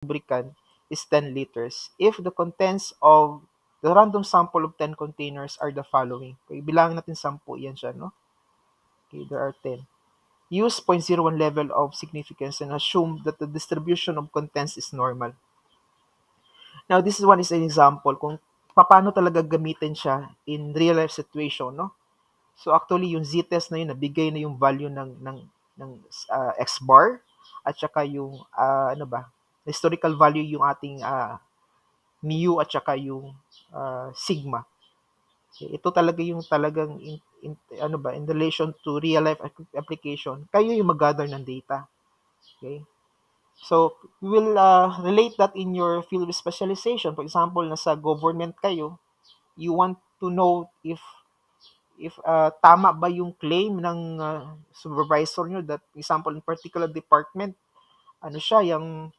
lubricant is 10 liters if the contents of the random sample of 10 containers are the following. Okay, bilangin natin 10 yan siya, no? Okay, there are 10. Use 0.01 level of significance and assume that the distribution of contents is normal. Now, this one is an example kung paano talaga gamitin siya in real life situation, no? So actually yung z-test na yun nabigay na yung value ng x bar at saka yung ano ba, historical value yung ating mu at saka yung sigma. Okay, ito talaga yung talagang ano ba, in relation to real life application, kayo yung mag-gather ng data. Okay? So, we will relate that in your field of specialization. For example, nasa government kayo, you want to know if tama ba yung claim ng supervisor nyo that, example, in particular department, ano siya, yung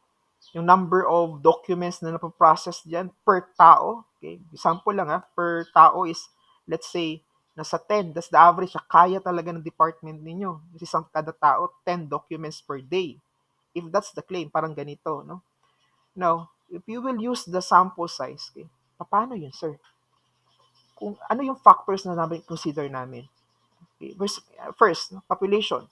number of documents na napaprocess dyan per tao. Okay? Example lang per tao is, let's say, nasa 10. That's the average. Kaya talaga ng department ninyo. Kasi kada tao, 10 documents per day. If that's the claim, parang ganito, no? Now, if you will use the sample size, okay, paano yun, sir? Kung ano yung factors na namin consider namin? Okay, first, population.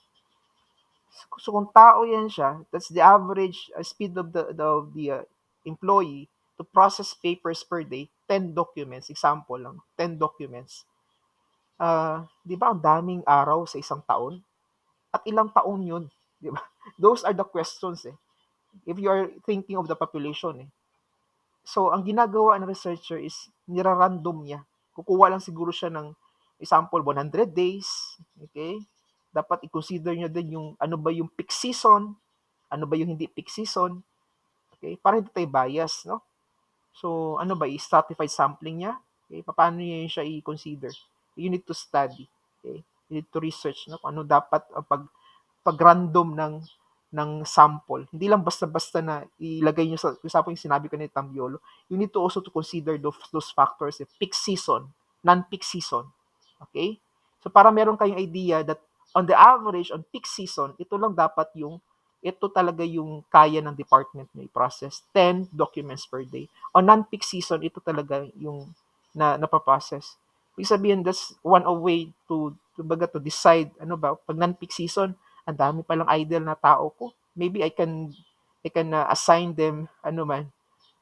So kung tao yan siya, that's the average speed of the employee to process papers per day, 10 documents, example lang, 10 documents. Di ba ang daming araw sa isang taon? At ilang taon yun? Di ba? Those are the questions if you are thinking of the population So, ang ginagawa ng researcher is nira-random niya. Kukuha lang siguro siya ng example 100 days, okay? Dapat i-consider niya din yung ano ba yung peak season, ano ba yung hindi peak season, okay? Para hindi tayo bias, no? So, ano ba, i-stratified sampling niya, okay? Paano niya siya i-consider? You need to study, okay? You need to research, no? Ano dapat pag-random ng sample. Hindi lang basta-basta na ilagay nyo sa, yung sinabi ko ni Tambiolo, you need to also to consider those factors, peak season, non-peak season. Okay? So para meron kayong idea that on the average, on peak season, ito lang dapat ito talaga yung kaya ng department nyo i-process. 10 documents per day. On non-peak season, ito talaga yung napaprocess. Ibig sabihin, that's one way to decide, ano ba, pag non-peak season, ang dami palang idle na tao ko. Maybe I can assign them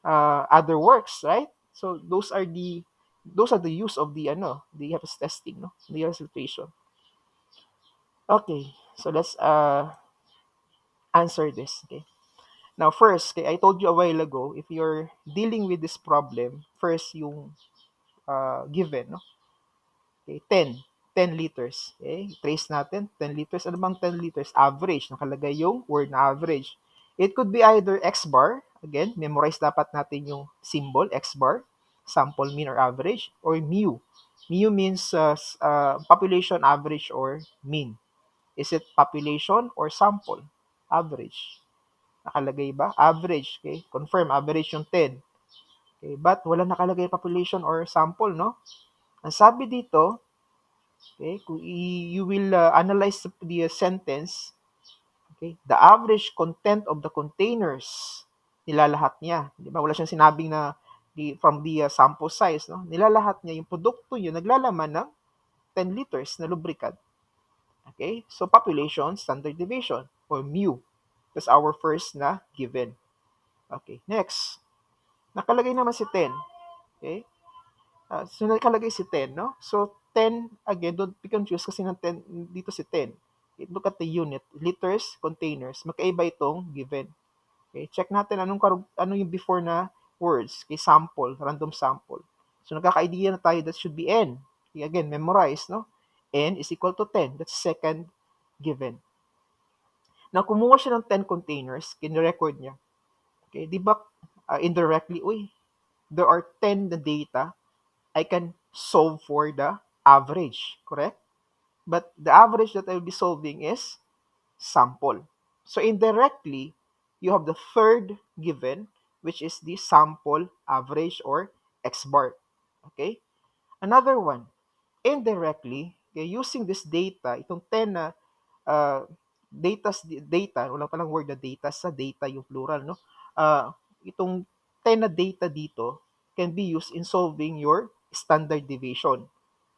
other works, right? So those are the use of the EFS testing, no? The EFS filtration. Okay, so let's answer this. Okay. Now first, okay, I told you a while ago, if you're dealing with this problem, first yung given, no? Okay, 10 liters. Okay, trace natin, 10 liters. Ano bang 10 liters? Average. Nakalagay yung word na average. It could be either X bar. Again, memorize dapat natin yung symbol, X bar, sample mean or average, or mu. Mu means population average or mean. Is it population or sample? Average. Nakalagay ba? Average. Okay, confirm, average yung 10. Okay, but wala nakalagay population or sample, no? Ang sabi dito, okay, kung you will analyze the sentence, okay, the average content of the containers, nilalahat niya. Di ba? Wala siyang sinabing na from the sample size, no? Nilalahat niya yung produkto yun, naglalaman ng 10 liters na lubricant. Okay? So, population, standard deviation, or mu. That's our first na given. Okay, next. Nakalagay naman si 10. Okay? So, nakalagay si 10, no? So, 10, again, don't be confused kasi ng 10, dito si 10. Look at the unit, liters, containers. Magkaiba itong given. Okay, check natin ano yung before na words. Okay, sample, random sample. So, nagkaka-idea na tayo that should be N. Okay, again, memorize, no? N is equal to 10. That's second given. Now, kumuha siya ng 10 containers, kine-record niya. Okay, di ba, indirectly, there are 10 na data, I can solve for the average, correct? But the average that I will be solving is sample. So indirectly, you have the third given, which is the sample average or X bar. Okay? Another one, indirectly, okay, using this data, itong 10 na data, wala palang word na data, sa data yung plural, no? itong 10 na data dito can be used in solving your standard deviation.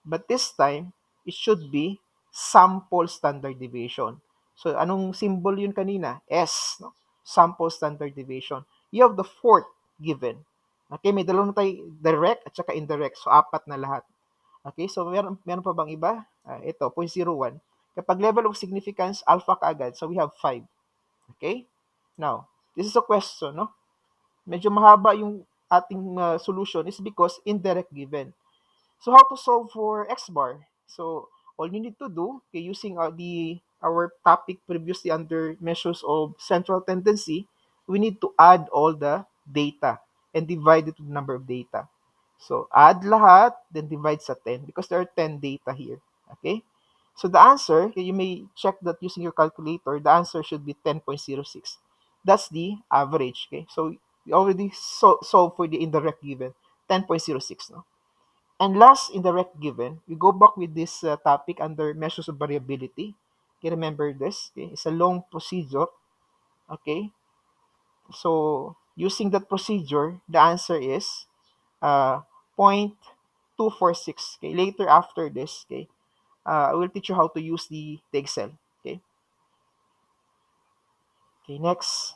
But this time, it should be sample standard deviation. So, anong symbol yun kanina? S, no? Sample standard deviation. You have the fourth given. Okay, may dalawang tayo direct at saka indirect. So, 4 na lahat. Okay, so meron pa bang iba? Ito, 0.01. Kapag level of significance, alpha kaagad. So, we have 5. Okay? Now, this is a question, no? Medyo mahaba yung ating solution is because indirect given. So how to solve for x bar? So all you need to do, okay, using our topic previously under measures of central tendency, we need to add all the data and divide it to the number of data. So add lahat, then divide sa 10 because there are 10 data here. Okay? So the answer, okay, you may check that using your calculator, the answer should be 10.06. That's the average. Okay? So we already solved for the indirect given, 10.06. No? And last indirect given, we go back with this topic under measures of variability. Okay, remember this. Okay? It's a long procedure. Okay? So using that procedure, the answer is 0.246. Okay? Later after this, okay, I will teach you how to use the Excel. Okay? Okay, next.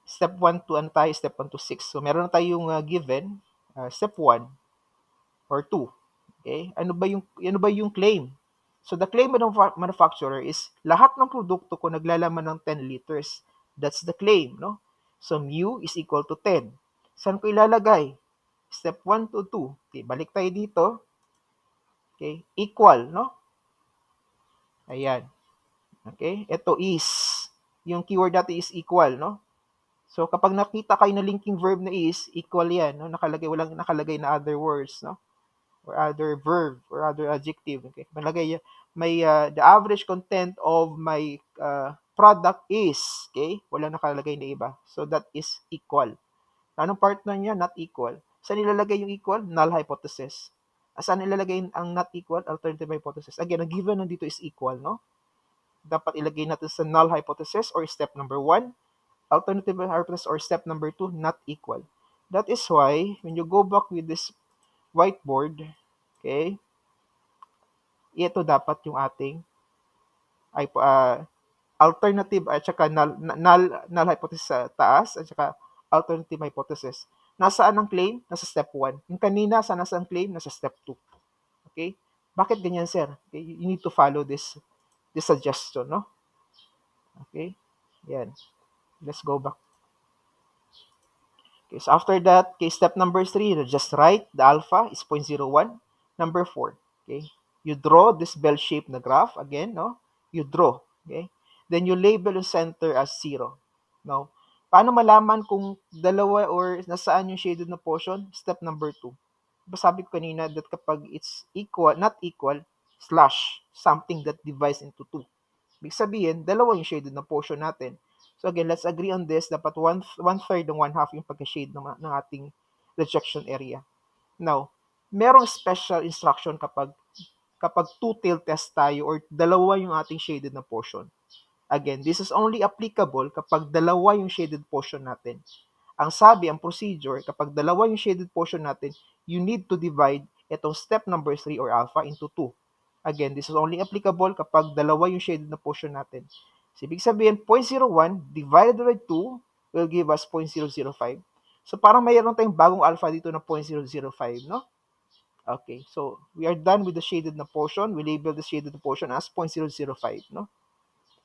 Step 1 to ano tayo? Step 1 to 6. So, meron na tayong given. Step 1 or 2. Okay? Ano ba yung claim? So, the claim of the manufacturer is lahat ng produkto ko naglalaman ng 10 liters. That's the claim, no? So, mu is equal to 10. Saan ko ilalagay? Step 1 to 2. Okay, balik tayo dito. Okay, equal, no? Ayan. Okay, ito is, yung keyword natin is equal, no? So, kapag nakita kayo na linking verb na is, equal yan, no? Walang nakalagay na other words, no? Or other verb, or other adjective, okay? The average content of my product is, okay? Walang nakalagay na iba. So, that is equal. Anong partner niya? Not equal. Saan nilalagay yung equal? Null hypothesis. Saan nilalagay ang not equal? Alternative hypothesis. Again, ang given nandito is equal, no? Dapat ilagay natin sa null hypothesis or step number 1. Alternative hypothesis or step number 2, not equal. That is why, when you go back with this whiteboard, okay, ito dapat yung ating alternative at saka null hypothesis sa taas at saka alternative hypothesis. Nasaan ang claim? Nasa step 1. Yung kanina, nasa ang claim? Nasa step 2. Okay? Bakit ganyan, sir? Okay? You need to follow this suggestion, no? Okay? Yan. Let's go back. Okay, so after that, okay, step number 3, just write the alpha is 0.01. Number 4, okay, you draw this bell-shaped na graph again, no? You draw, okay? Then you label the center as 0. Now, paano malaman kung dalawa or nasaan yung shaded na portion? Step number 2. Sabi ko kanina that kapag it's equal, not equal, slash, something that divides into 2. Ibig sabihin, dalawa yung shaded na portion natin. So again, let's agree on this. Dapat one-third and one-half yung pagka-shade ng ating rejection area. Now, merong special instruction kapag two-tailed test tayo or dalawa yung ating shaded na portion. Again, this is only applicable kapag dalawa yung shaded portion natin. Ang sabi, ang procedure, kapag dalawa yung shaded portion natin, you need to divide itong step number 3 or alpha into 2. Again, this is only applicable kapag dalawa yung shaded na portion natin. So, ibig sabihin, 0.01 divided by 2 will give us 0.005. So, parang mayroon tayong bagong alpha dito na 0.005, no? Okay, so we are done with the shaded na portion. We label the shaded na portion as 0.005, no?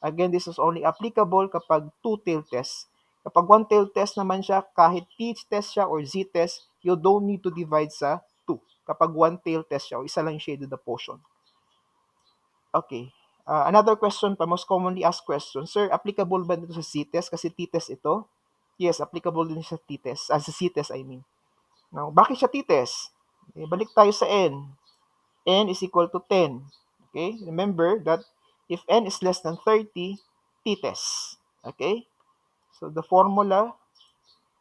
Again, this is only applicable kapag two-tailed test. Kapag one-tailed test naman siya, kahit t-test siya or z-test, you don't need to divide sa 2. Kapag one-tailed test siya, o isa lang yung shaded na portion. Okay. Another question pa, most commonly asked question, sir, applicable ba dito sa c-test? Kasi t-test ito. Yes, applicable din sa t-test. Sa c-test, I mean. Now, bakit siya t-test? Okay, balik tayo sa n. N is equal to 10. Okay? Remember that if n is less than 30, t-test. Okay? So, the formula,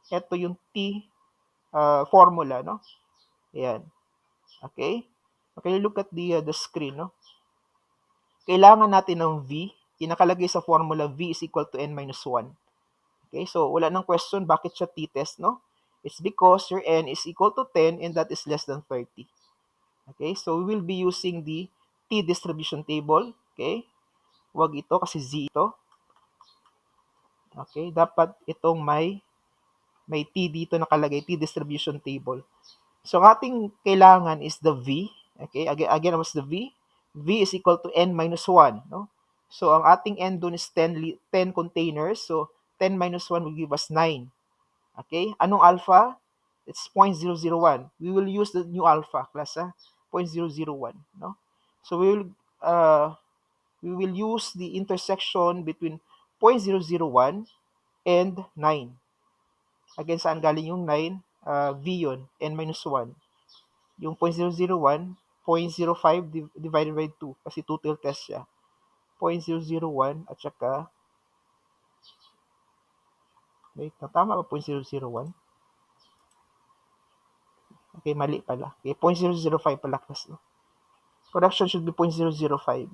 ito yung t formula, no? Ayan. Okay? Okay, look at the screen, no? Kailangan natin ng v. Nakalagay sa formula v is equal to n minus 1. Okay, so wala nang question bakit siya t-test, no? It's because your n is equal to 10 and that is less than 30. Okay, so we will be using the t-distribution table. Okay, wag ito kasi z ito. Okay, dapat itong may t dito nakalagay, t-distribution table. So, ang ating kailangan is the v. Okay, again was the v. V is equal to n minus 1. No? So, ang ating n dun is 10 containers. So, 10 minus 1 will give us 9. Okay, anong alpha? It's 0.001. We will use the new alpha, class, 0.001. No? So, we will use the intersection between 0.001 and 9. Again, saan galing yung 9? V yun, n minus 1. Yung 0.001, 0.05 divided by 2 kasi 2 till test siya. 0.001 at saka wait, tama ba 0.001? Okay, mali pala. Okay, 0.005 pala class, no? Production should be 0.005.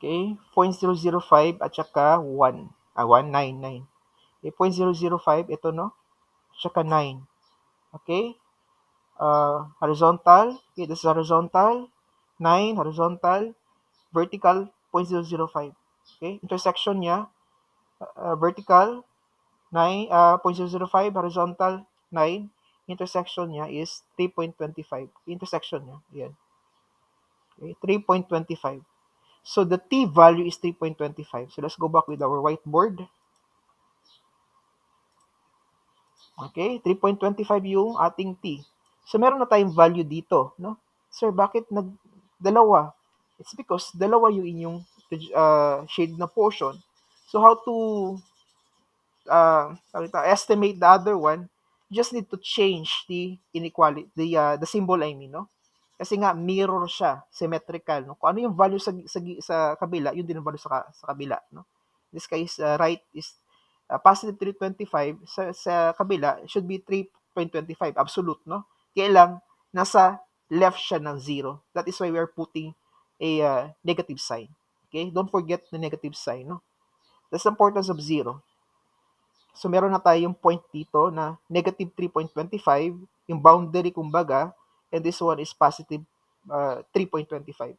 Okay, 0.005 at saka 1. 1, 9, 9. Okay, 0.005, ito, no? At saka 9. Okay, horizontal. Okay, this is horizontal. 9, horizontal. Vertical, 0.005. Okay, intersection niya, vertical, 9, 0.005, horizontal, 9. Intersection niya is 3.25. Intersection niya, yan. Okay, 3.25. So, the t value is 3.25. So, let's go back with our whiteboard. Okay, 3.25 yung ating t. So, meron na tayong value dito, no? Sir, bakit dalawa? It's because dalawa yung inyong shade na portion. So, how to estimate the other one? You just need to change the inequality, the symbol, I mean, no? Kasi nga mirror siya, symmetrical, no? Kung ano yung value sa kabila, yun din ang value sa kabila, no? In this case, right is positive 325, sa kabila should be 3.25 absolute, no? Kaya lang nasa left siya ng 0. That is why we are putting a negative sign. Okay? Don't forget the negative sign, no? That's the importance of 0. So, meron na tayong point dito na negative 3.25, yung boundary kumbaga, and this one is positive 3.25.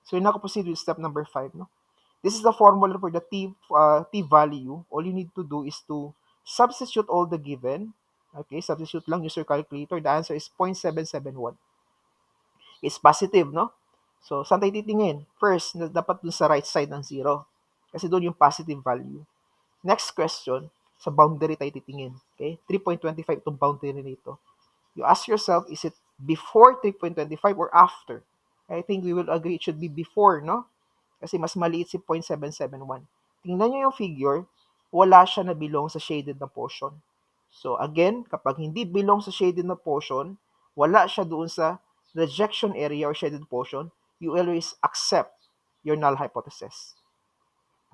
So, yun ako proceed with step number 5. No? This is the formula for the t value. All you need to do is to substitute all the given. Okay, substitute lang, use your calculator. The answer is 0.771. It's positive, no? So, saan tayo titingin? First, dapat dun sa right side ng 0. Kasi doon yung positive value. Next question, sa boundary tayo titingin. Okay? 3.25 itong boundary nito. You ask yourself, is it before 3.25 or after? I think we will agree it should be before, no? Kasi mas maliit si 0.771. Tingnan nyo yung figure, wala siya na belong sa shaded na portion. So again, kapag hindi belong sa shaded na portion, wala siya doon sa rejection area or shaded portion, you always accept your null hypothesis.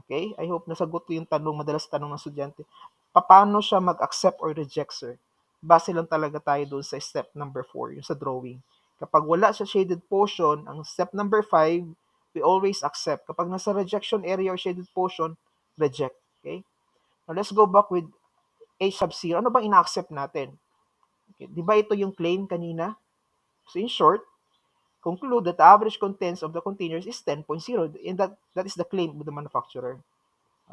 Okay? I hope nasagot ko yung madalas tanong ng estudyante. Paano siya mag-accept or reject, sir? Base lang talaga tayo doon sa step number 4, yung sa drawing. Kapag wala sa shaded portion, ang step number 5, we always accept. Kapag nasa rejection area or shaded portion, reject. Okay? Now, let's go back with H sub 0. Ano bang ina-accept natin? Okay. Di ba ito yung claim kanina? So, in short, conclude that the average contents of the containers is 10.0, and that is the claim of the manufacturer.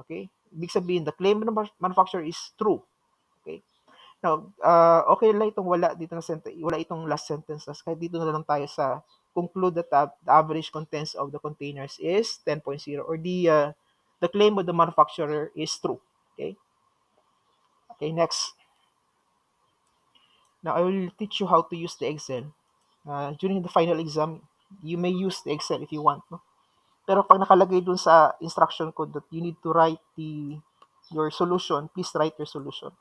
Okay? Ibig sabihin, the claim of the manufacturer is true. Okay? Now, okay lang itong wala dito na sentence, wala itong last sentence. Kahit dito na lang tayo sa conclude that the average contents of the containers is 10.0, or the claim of the manufacturer is true. Okay? Okay, next. Now, I will teach you how to use the Excel. During the final exam, you may use the Excel if you want. No? Pero pag nakalagay dun sa instruction code that you need to write your solution, please write your solution.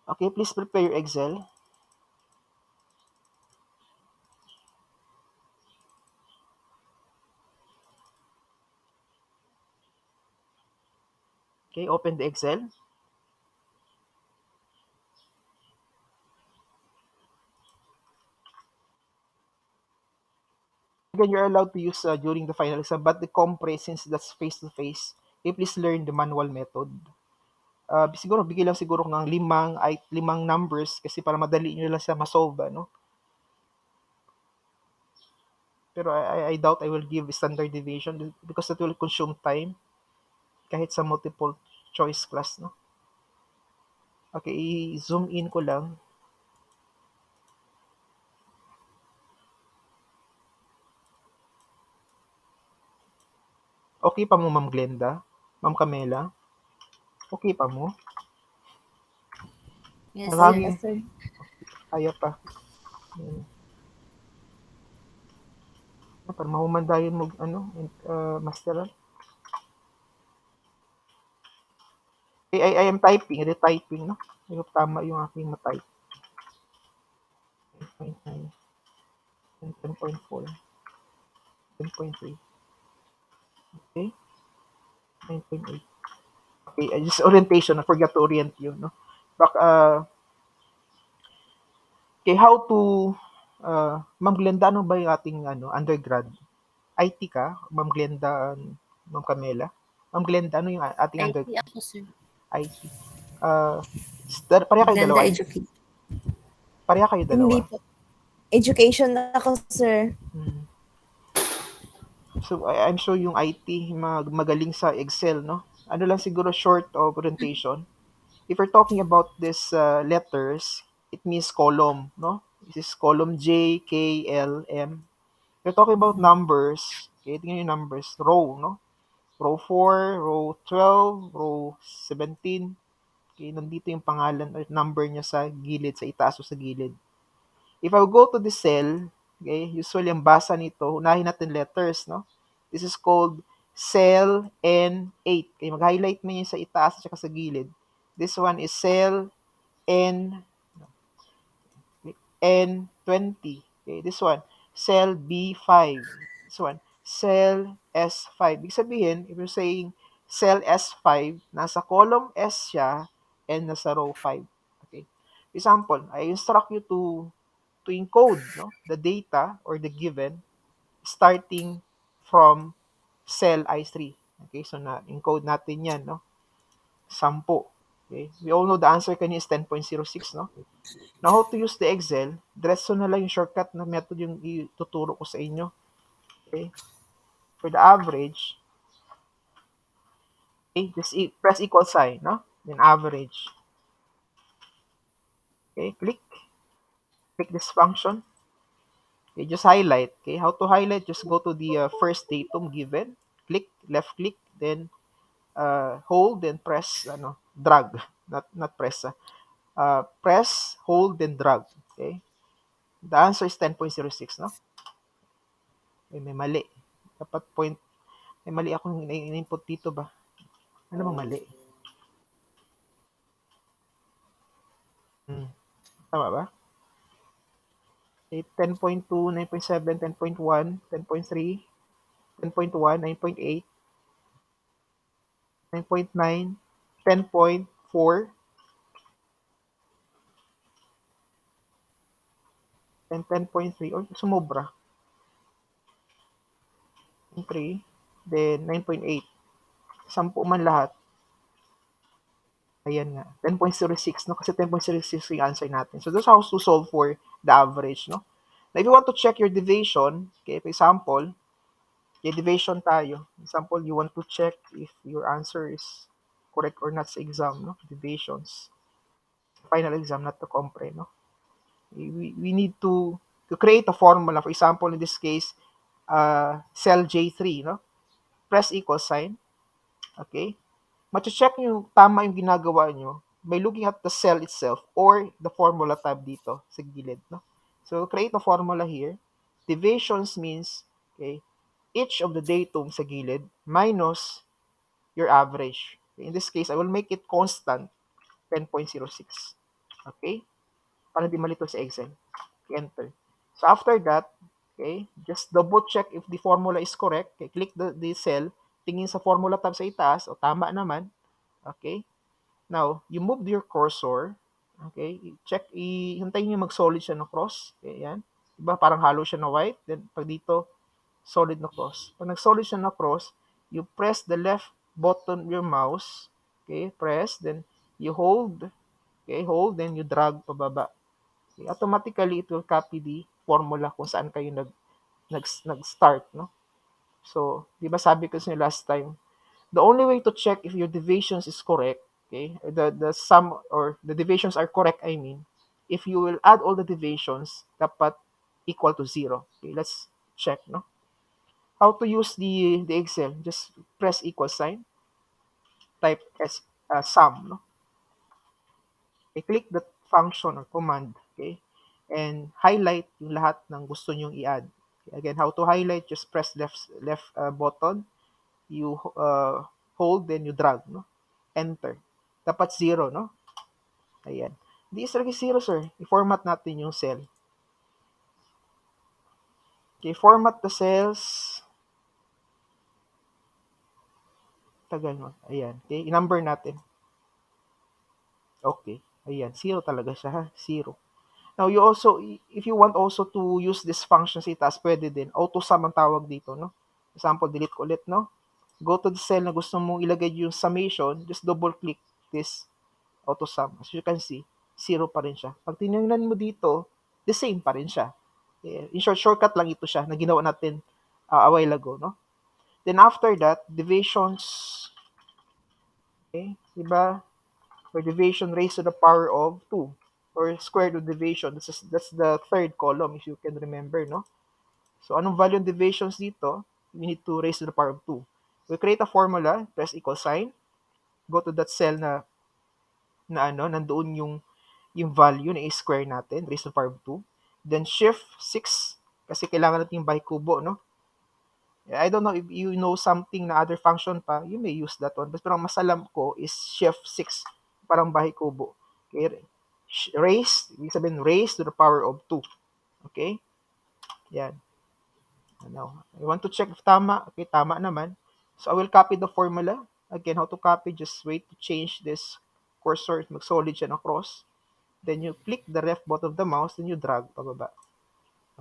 Okay, please prepare your Excel. Okay, open the Excel. Again, you're allowed to use during the final exam, but the compre, since that's face-to-face, please learn the manual method. Siguro bigyan lang siguro ng limang numbers kasi para madali nyo lang siya ma-solve, ano? Pero I doubt I will give standard deviation because that will consume time kahit sa multiple choice class, no? Okay, i-zoom in ko lang. Okay pa mo, Ma'am Glenda? Ma'am Camela? Okay pa mo? Yes, Marami. sir. Kaya pa. Para mahumandayon mo, masteran. I am typing, typing, no? I hope tama yung aking ma-type. 10.9, 10.4, 10.3. Okay? 9.8. Okay, just orientation. I forgot to orient you, no? Okay, how to, Ma'am Glenda, ano ba yung ating undergrad? IT ka? Ma'am Glenda, Ma'am Camela? Ma'am Glenda, ano yung ating IT undergrad? ako, sir. IT. Pareha kayo Ganda dalawa? education. Pareha kayo dalawa? Hindi po. Education ako, sir. So, I'm sure yung IT magaling sa Excel, no? Ano lang siguro short of orientation. If we're talking about this letters, it means column, no? This is column J, K, L, M. We're talking about numbers. Okay, tingnan yung numbers. Row, no? Row 4, row 12, row 17. Okay, nandito yung pangalan or number niya sa gilid, sa itaas o sa gilid. If I go to the cell, okay, usually ang basa nito, unahin natin letters, no? This is called cell N8. Okay, mag-highlight mo yun sa itaas at sa gilid. This one is cell N20. Okay, this one, cell B5. This one, cell S5. Ibig sabihin, if you're saying cell S5, nasa column S siya and nasa row 5. Okay. Example, I instruct you to encode, no, the data or the given starting from cell I3. Okay, so na-encode natin yan, no? 10. Okay, we all know the answer kanina is 10.06, no? Now, how to use the Excel, diretso na lang yung shortcut na method yung ituturo ko sa inyo. Okay, for the average, okay, just press equal sign, no? Then average. Okay, click this function. Okay, just highlight. Okay, how to highlight? Just go to the first datum given. Left click, then hold, then press, drag. Not press. Press, hold, then drag. Okay. The answer is 10.06, no? May mali. Dapat may mali akong in-input dito ba? Ano bang mali? Tama ba? 10.2, 9.7, 10.1, 10.3, 10.1, 9.8, 9.9, 10.4, and 10.3. Or sumobra. 3, then 9.8. 10 man lahat. Ayan nga. 10.06, no? Kasi 10.06 yung answer natin. So, that's how to solve for the average, no? Now, if you want to check your deviation, okay, for example, okay, deviation tayo. Example, you want to check if your answer is correct or not sa exam, no? Deviations. Final exam, not to compre, no? We need to create a formula. For example, in this case, cell J3, no? Press equal sign. Okay? Mache-check nyo tama yung ginagawa nyo by looking at the cell itself or the formula tab dito sa gilid, no? So, create a formula here. Deviations means, okay, each of the datum sa gilid minus your average. Okay, in this case, I will make it constant, 10.06. Okay? Para di malito sa Excel. Enter. So, after that, okay, just double check if the formula is correct. Okay, click the cell, tingin sa formula tab sa itaas, o tama naman. Okay? Now, you move your cursor. Okay? Check, hintayin nyo mag-solid siya na cross. Okay, yan. Diba? Parang halo siya na white. Then, pag dito, solid na cross. Pag nag-solid siya na cross, you press the left button your mouse, okay, press, then you hold, okay, hold, then you drag pababa. Okay, automatically, it will copy the formula kung saan kayo nag-start, no? So, di ba sabi ko sa inyo last time, the only way to check if your deviations is correct, okay, the sum or the deviations are correct, I mean, if you will add all the deviations, dapat equal to 0. Okay, let's check, no? How to use the Excel? Just press equal sign, type as sum, no? Okay, click the function or command, okay, and highlight yung lahat ng gusto nyong i-add. Okay, again, how to highlight? Just press left button, you hold, then you drag, no? Enter. Dapat 0, no? Ayan. Hindi is talaga 0, sir. I-format natin yung cell. Okay, format the cells. Tagal mo. Ayan. Okay, i-number natin. Okay. Ayan, 0 talaga siya, ha? 0. Now, you also, if you want also to use this function sa itaas, pwede din. Auto sum ang tawag dito, no? Example, delete ko ulit, no? Go to the cell na gusto mong ilagay yung summation, just double click this auto sum. As you can see, 0 pa rin siya. Pag tinignan mo dito, the same pa rin siya. In short, shortcut lang ito siya na ginawa natin a while ago, no? Then after that, deviations, okay, diba? Or deviation raised to the power of 2 or square root deviation. That's the third column if you can remember, no? So anong value ng deviations dito? We need to raise to the power of 2. We create a formula, press equal sign, go to that cell na nandoon yung value na i-square natin, raise to the power of 2. Then shift 6 kasi kailangan natin yung bahay kubo, no? I don't know if you know something na other function pa, you may use that one. Pero ang mas alam ko is shift 6, parang bahay kubo. Okay? Raise, ibig sabihin raise to the power of 2. Okay? Yan. Now, I want to check if tama. Okay, tama naman. So, I will copy the formula. Again, how to copy, just wait to change this cursor. Mag-solid siya na cross. Then, you click the left button of the mouse, then you drag pababa.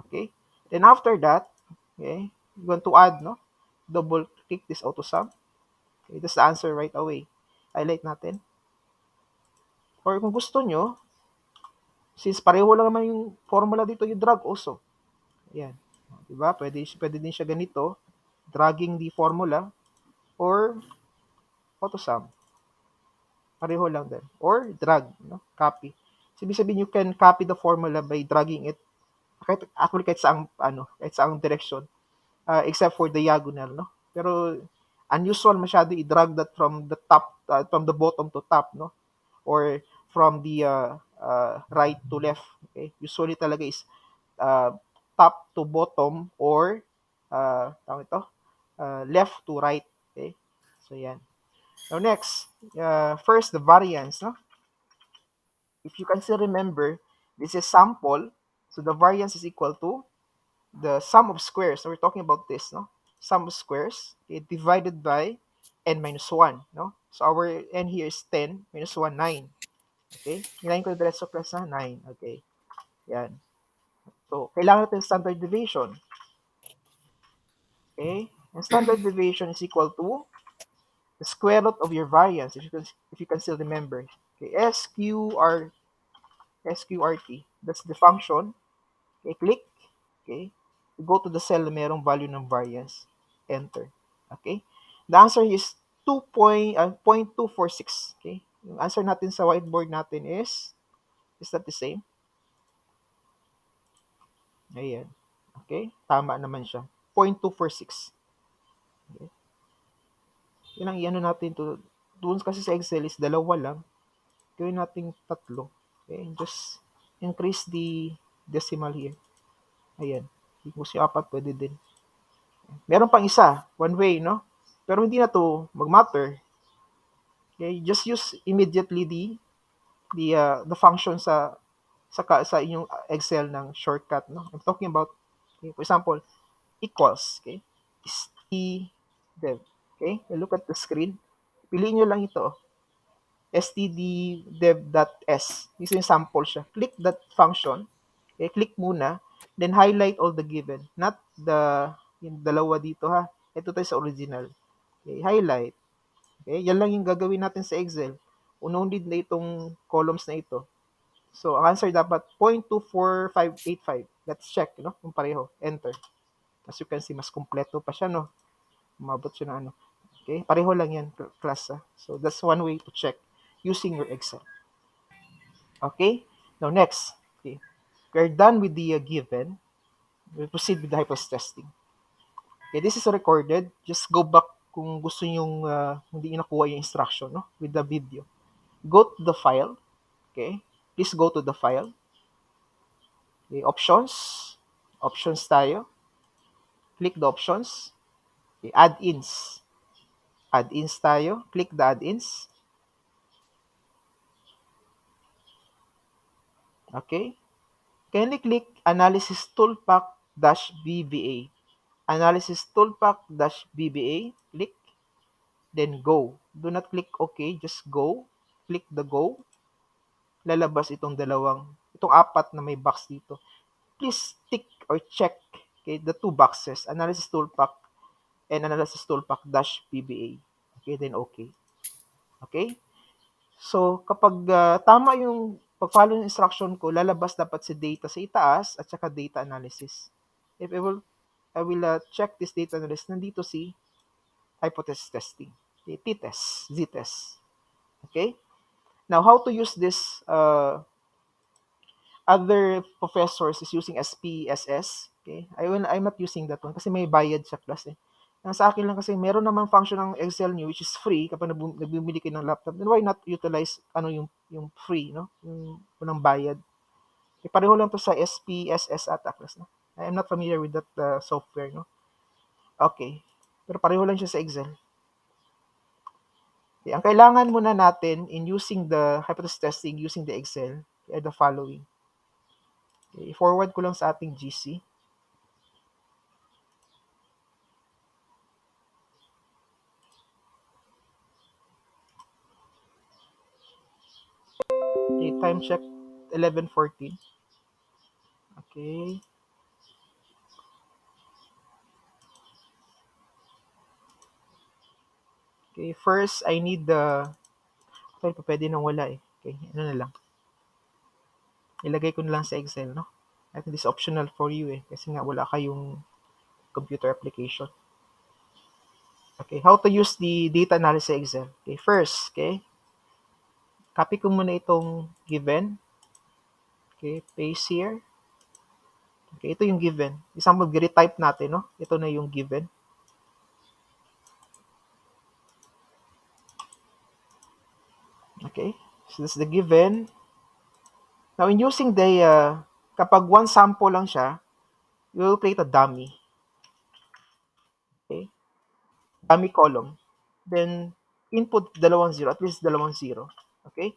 Okay? Then, after that, okay, you want to add, no? Double click this auto sum. Okay, that's the answer right away. Highlight natin. Or kung gusto nyo, since pareho lang naman yung formula dito, you drag also. Ayan. Diba? Pwede din siya ganito. Dragging the formula or auto sum. Pareho lang din. Or drag, no? Copy. So, ibig sabihin, you can copy the formula by dragging it kahit saang direction. Except for diagonal, no? Pero unusual masyado i-drag that from the top, from the bottom to top, no? Or from the right to left. Okay? Usually talaga is top to bottom or left to right. Okay? So yan. Now next, first the variance, no? If you can still remember, this is sample, so the variance is equal to the sum of squares. So we're talking about this, no? Sum of squares, okay, divided by n minus 1, no? So our n here is 10 minus 1, 9. Okay? Nilagay ko diretso plus na 9. Okay. Yan. So, kailangan natin standard deviation. Okay? And standard deviation is equal to the square root of your variance, if you can still remember. Okay, SQRT. That's the function. Okay, click. Okay. Go to the cell na merong value ng variance. Enter. Okay. The answer is 0.246. Okay. Yung answer natin sa whiteboard natin is that the same? Ayan. Okay. Tama naman siya. 0.246. Okay. Yun ang i-ano natin to. Doon kasi sa Excel is dalawa lang. Gawin natin 3. Okay. Just increase the decimal here. Ayan. Kung si 4, pwede din. Meron pang isa. One way, no? Pero hindi na to mag-matter. Okay. Just use immediately the function sa inyong Excel ng shortcut, no? I'm talking about, okay, for example, equals, okay? stdev, okay? Look at the screen. Piliin nyo lang ito, stddev.s. This is sample siya. Click that function, okay? Click muna, then highlight all the given. Not yung dalawa dito, ha? Ito tayo sa original. Okay, highlight. Okay? Yan lang yung gagawin natin sa Excel. Unonid na itong columns na ito. So, ang answer dapat 0.24585. Let's check, no? Kung pareho. Enter. As you can see, mas kumpleto pa siya, no? Umabot siya ng ano. Okay? Pareho lang yan, class. So, that's one way to check using your Excel. Okay? Now, next. Okay. We're done with the given. We'll proceed with the hypothesis testing. Okay, this is recorded. Just go back kung gusto nyong hindi nyo nakuha yung instruction, no? With the video. Go to the file. Okay? Please go to the file. Okay, options. Options tayo. Click the options. Okay, add-ins. Add-ins tayo. Click the add-ins. Okay? Kindly click Analysis Toolpak-BBA. Analysis Toolpak-BBA. Click. Then go. Do not click OK. Just go. Click the go. Lalabas itong apat na may box dito. Please tick or check, okay, the two boxes, Analysis Toolpak and Analysis Toolpak-BBA. Okay, then okay. Okay? So, kapag tama yung pag-follow ng instruction ko, lalabas dapat si data sa itaas at saka data analysis. If I will check this data analysis, nandito si hypothesis testing. Okay, t-test, z-test. Okay? Now, how to use this other professors is using SPSS. Okay? I'm not using that one kasi may bayad sa class eh. Ang sa akin lang kasi meron naman function ng Excel nyo which is free kapag nagbibili kayo ng laptop. Then why not utilize yung free, no? Yung unang bayad. Okay, pareho lang to sa SPSS ata class, no? I'm not familiar with that software, no? Okay. Pero pareho lang siya sa Excel. Okay, ang kailangan muna natin in using the hypothesis testing using the Excel are the following. Okay, forward ko lang sa ating GC. Okay, time check 11:14. Okay. Okay, first I need the okay, pwede nang wala eh. Okay, ano na lang. Ilagay ko na lang sa Excel, no? I think this is optional for you eh kasi nga wala kayong computer application. Okay, how to use the data analysis Excel. Okay, first, okay, copy ko muna itong given. Okay, paste here. Okay, ito yung given. Example, retype natin, no? Ito na yung given. Okay, so this is the given. Now, in using the, kapag one sample lang siya, you will create a dummy. Okay, dummy column. Then, input 2 zero, at least 2 zero. Okay?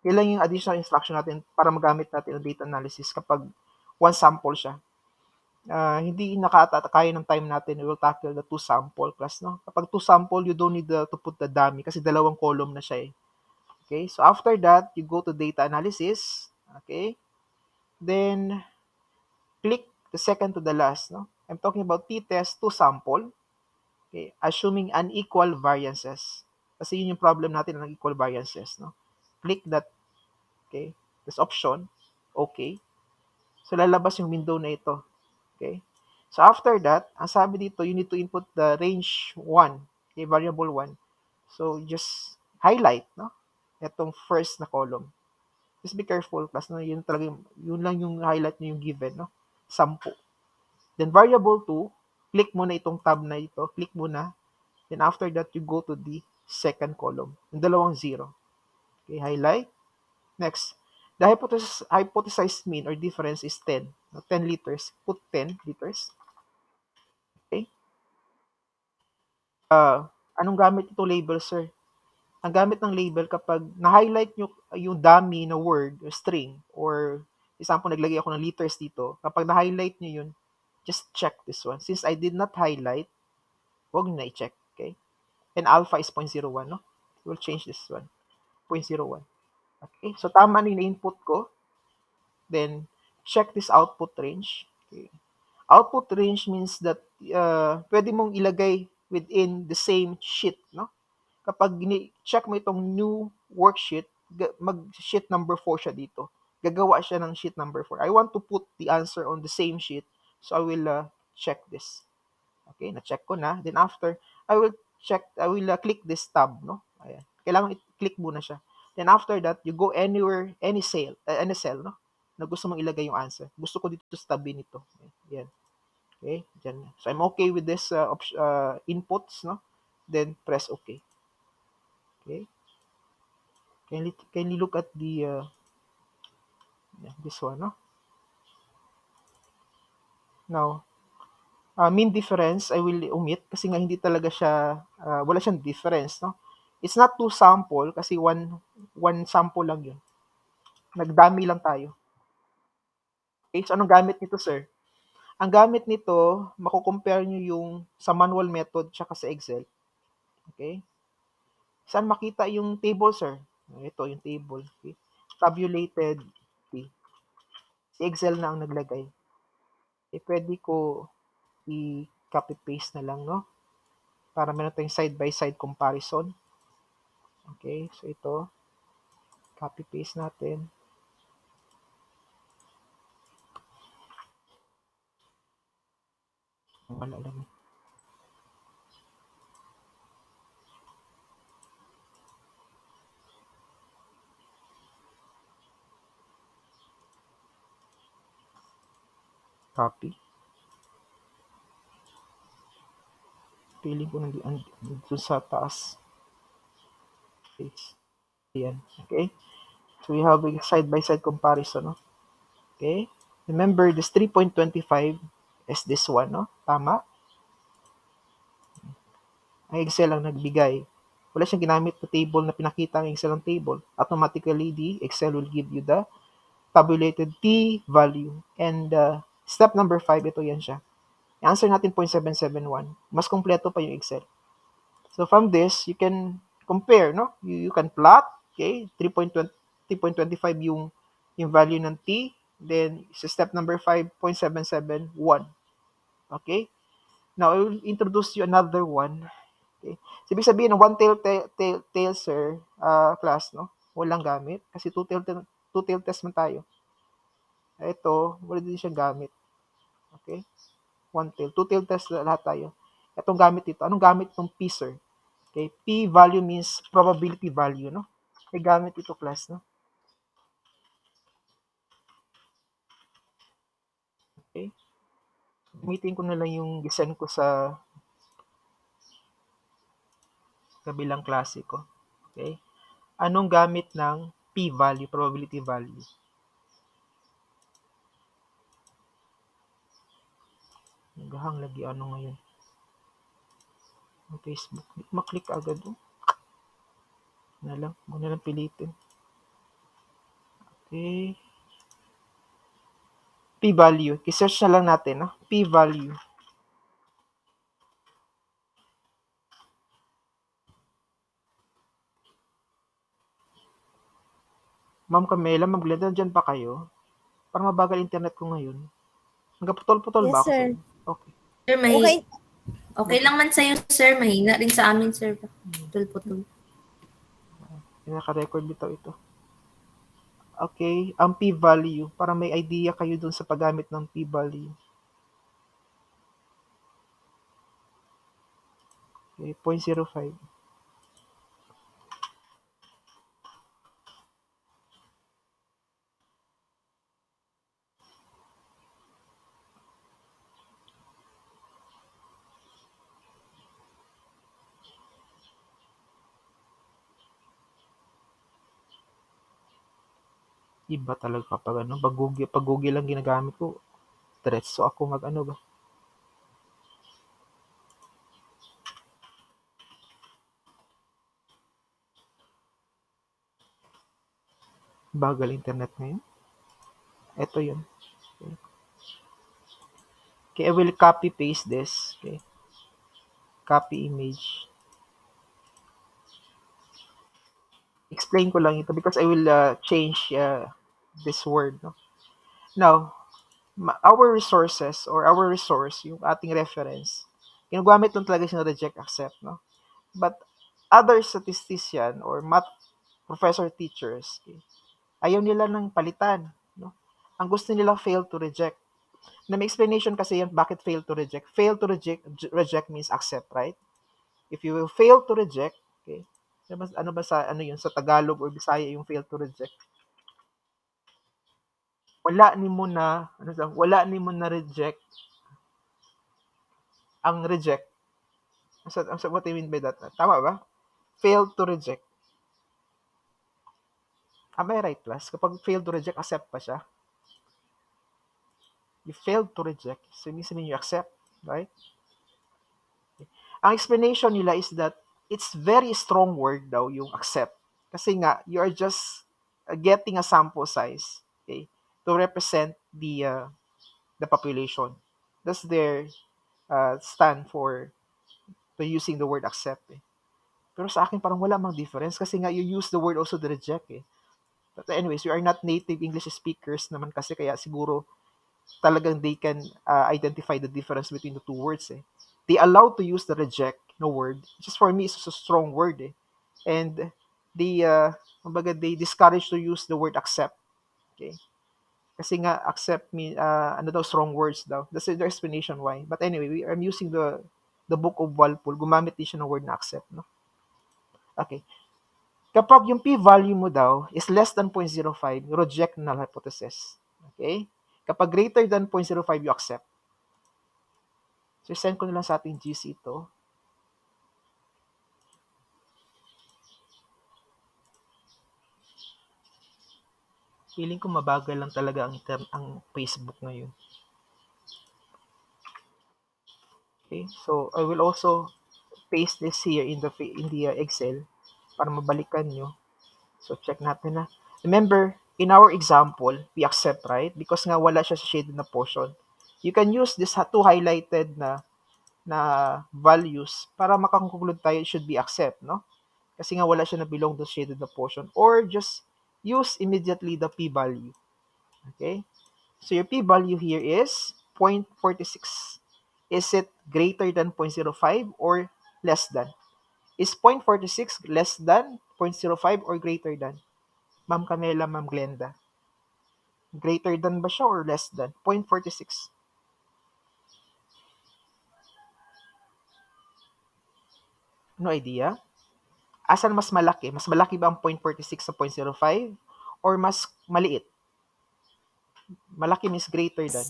Yan lang yung additional instruction natin para magamit natin ang data analysis kapag one sample siya. Hindi kaya ng time natin, we will tackle the two sample class, no? Kapag two sample, you don't need to put the dummy kasi 2 column na siya eh. Okay? So, after that, you go to data analysis. Okay? Then, click the second to the last, no? I'm talking about t-test two sample. Okay? Assuming unequal variances. Kasi yun yung problem natin ng equal variances, no? Click that, okay? This option, okay. So, lalabas yung window na ito. Okay? So, after that, ang sabi dito, you need to input the range 1, okay, variable 1. So, just highlight, no? Itong first na column. Just be careful, class, no? Yun lang yung highlight nyo yung given, no? 10. Then, variable 2, click muna itong tab na ito. Click muna. Then, after that, you go to the second column. Yung 0. Okay, highlight. Next, the hypothesized mean or difference is 10. 10 liters. Put 10 liters. Okay. Anong gamit itong label, sir? Ang gamit ng label kapag na-highlight nyo yung dummy na word or string or example, naglagay ako ng liters dito. Kapag na-highlight nyo yun, just check this one. Since I did not highlight, huwag nyo na i-check. Okay? And alpha is 0.01, no? We'll change this one. 0.01. Okay? So, tama na yung input ko. Then, check this output range. Okay. Output range means that pwede mong ilagay within the same sheet, no? kapag check mo itong new worksheet, mag-sheet number 4 siya dito. Gagawa siya ng sheet number 4. I want to put the answer on the same sheet, so I will check this. Okay, na-check ko na. Then after, I will click this tab, no? Ayan. Kailangan i-click muna siya. Then after that, you go anywhere, any cell, no? Na gusto mong ilagay yung answer. Gusto ko dito sa tabi nito. Ayan. Okay, dyan. So I'm okay with this inputs, no? Then press OK. Okay. Kindly look at the this one, no? Now, mean difference, I will omit kasi nga hindi talaga siya, wala siyang difference, no? It's not two sample kasi one sample lang yun. Nagdami lang tayo. Okay, so anong gamit nito, sir? Ang gamit nito, mako-compare nyo yung sa manual method tsaka sa Excel. Okay? Saan makita yung table, sir? Ito yung table. Okay? Tabulated. Okay. Si Excel na ang naglagay. Okay, pwede ko i-copy paste na lang, no? Para meron tayong side-by-side comparison. Okay, so ito, copy paste natin. Wala lang. Copy. Piling ko nandito sa taas. Paste. Ayan. Okay. So we have a side-by-side comparison, no? Okay. Remember, this 3.25 is this one, no? Tama? Ang Excel ang nagbigay. Wala siyang ginamit na table na pinakita ang Excel ang table. Automatically, the Excel will give you the tabulated p-value. And step number 5, ito yan siya. I-answer natin 0.771. Mas kompleto pa yung Excel. So from this, you can compare, no? You can plot, okay? 3.25 yung value ng t. Then, sa step number 5, 0.771. Okay? Now, I will introduce you another one. Okay? So, ibig sabihin, one tail sir, class, no? Walang gamit. Kasi two tail test man tayo. Ito, wala din siyang gamit. Okay? One tail. Two tail test lahat tayo. Itong gamit ito. Anong gamit itong P, sir? Okay? P value means probability value, no? May gamit ito, class, no? Okay? Gamitin ko na lang yung design ko sa kabilang klase ko. Okay? Anong gamit ng P value, probability value? Naghahang lagi ano ngayon. Ang Facebook. Maklik agad oh. Huwag na lang pilitin. Okay. P-value. I-search na lang natin. No? P-value. Ma'am Camela, mag-blend dyan pa kayo? Parang mabagal internet ko ngayon. Nagputol-putol Yes, ba ako? sir. Okay. Sir, Okay. Okay lang man sa'yo, sir. Mahina rin sa amin, sir. Putol-putol. Naka-record dito ito. Okay. Ang p-value. Para may idea kayo dun sa paggamit ng p-value. Okay. 0.05. Iba talaga kapag ano, pag Google lang ginagamit ko, diretso ako mag-ano ba. Bagal internet ngayon. Ito yun. Okay, I will copy paste this. Okay. Copy image. Explain ko lang ito because I will change this word. No? Now, our resources or our resource, yung ating reference, ginagamit lang talaga siya na reject accept. No? But other statistician or math professor teachers, okay, ayaw nila ng palitan, no? Ang gusto nila fail to reject. Na may explanation kasi yan bakit fail to reject. Fail to reject means accept, right? If you will fail to reject, okay, ano ba sa ano yun sa Tagalog or Bisaya yung fail to reject? Wala ni mo na reject ang reject. What do you mean by that? Tama ba? Fail to reject. Am I right, class? Kapag fail to reject, accept pa siya. You failed to reject, so it means you accept, right? Ang explanation nila is that it's very strong word daw yung accept. Kasi nga, you are just getting a sample size, okay, to represent the population. That's their stand for to using the word accept. Pero sa akin parang wala mang difference kasi nga you use the word also to reject. But anyways, we are not native English speakers naman kasi kaya siguro talagang they can identify the difference between the two words. They allow to use the reject word. Just for me, it's a strong word. And they discourage to use the word accept. Okay? Kasi nga accept me strong words daw. That's the explanation why. But anyway, I'm using the book of Walpole. Gumamit din siya ng word na accept, no? Okay. Kapag yung p-value mo daw is less than 0.05, reject null hypothesis. Okay? Kapag greater than 0.05, you accept. So, send ko na lang sa ating GC ito. Feeling ko mabagal lang talaga ang Facebook ngayon. Okay, so I will also paste this here in the Excel para mabalikan nyo. So check natin na. Remember, in our example, we accept, right? Because nga wala siya sa shaded na portion. You can use this two highlighted na values para makakonclude tayo it should be accept, no? Kasi nga wala siya na belong to shaded na portion. Or just use immediately the p-value. Okay? So your p-value here is 0.46. Is it greater than 0.05 or less than? Is 0.46 less than 0.05 or greater than? Ma'am Camela, Ma'am Glenda. Greater than ba siya or less than? 0.46. No idea? Asan mas malaki? Mas malaki ba ang 0.46 sa 0.05? Or mas maliit? Malaki means greater than.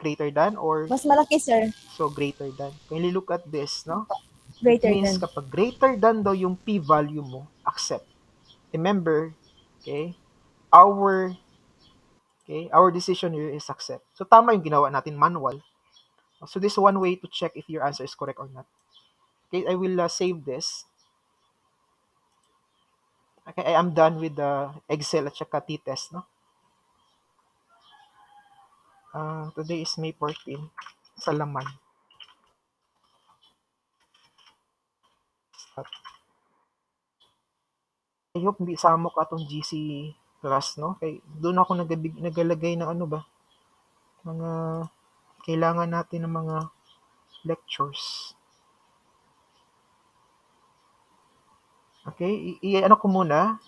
Greater than or? Mas malaki, sir. So, greater than. When you look at this, no? Greater It means than. kapag greater than daw yung p-value mo, accept. Remember, okay, our decision here is accept. So, tama yung ginawa natin, manual. So, this is one way to check if your answer is correct or not. Okay, I will save this. Okay, I am done with the Excel at saka t-test, no? Today is May 14. Sa laman. Start. I hope hindi isama ko atong GC class, no? Kay doon ako nagalagay ng ano ba? Mga kailangan natin ng mga lectures. Okay, ano ko muna,